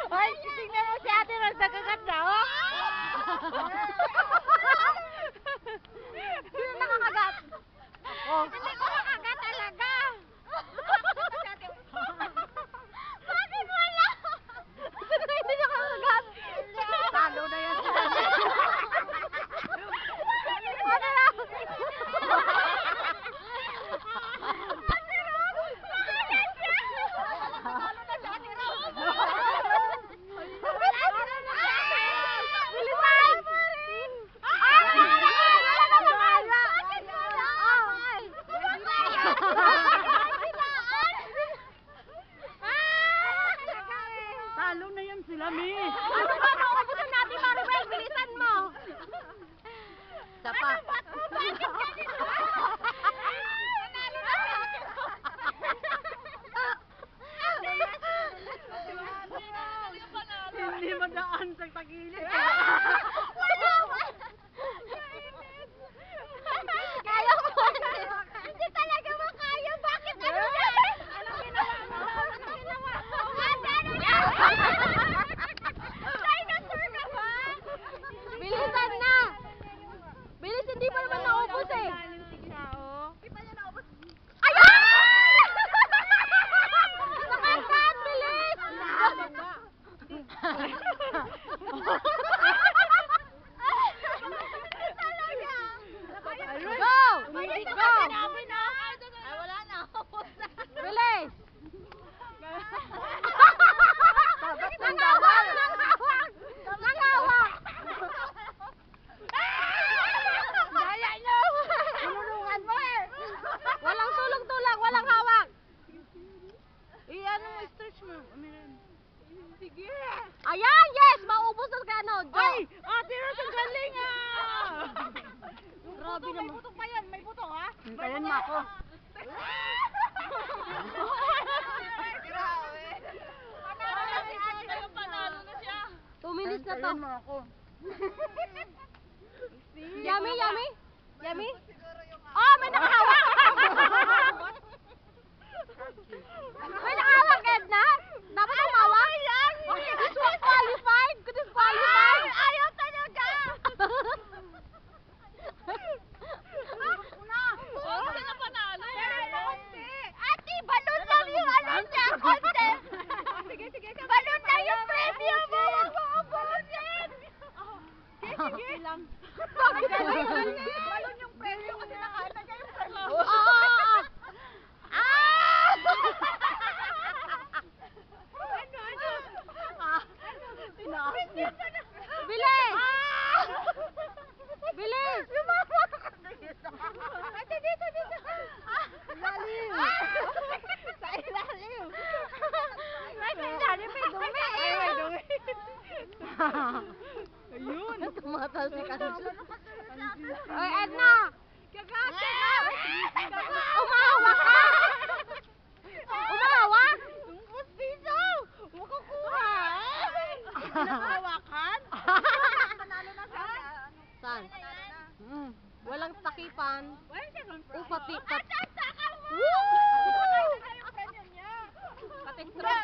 Ay, tingnan mo si ate nagdagagat na, oh. Sino nakakagat? Oh. Hindi ko makagat talaga. Bakit wala? Sino hindi niya kakagat? Talo na yan sila. Ano lang? Talo na yan sila, miss. Ano ba? Maubusan natin, Maribel. Bilisan mo. Sapa. Hindi madaan sa tagilid. Kaya mo. Hindi talaga makaya. Bakit? Ano gawin? Anong ginawa mo? Anong ginawa mo? Dinosaur na ba? Bilisan na. Bilis, hindi pa naman naubos eh. Hindi pa niya naubos. Ayun! Nakakat! Bilis! Go! Bilis, go! Ay, wala na. Bilis! Nangawak! Nangawak! Nangawak! Daya nyo! Tulungan mo eh! Walang tulong-tulong, walang hawak! Ano mo, stretch mo? Sige! Ayan, yes! Maubos na ka, ano? Ay! Ate Rose, ang galing ah! Grabe naman. May butong pa yan, may butong ha? Hintayin mo ako. Panalo na siya. 2 minutes na to. Hintayin mo ako. Yummy, yummy? Yummy? Oh, may nakahawak! May nakahawak, Edna? Dapat umawak? Disqualified? Disqualified? Ayaw talaga! Konti na panalo. Ate, balon lang yung ano niya, konti. Sige. Balon lang yung preview mo. Huwag mo ubusin. Sige lang. Balon yung preview kasi nakata niya yung preview. Bilis! Bilis! Ate, dito. Ilalim! Sa ilalim! Sa ilalim, may dumi eh! May dumi! Ayun! Tumataas si Kanso. Ay, Edna! Kagate na! Umahawak ka! Umahawak? Pustiso! Makukuha! Nakahawakan? Panalo na sa... Saan? Walang takipan. Pati. Woo! Pati extra.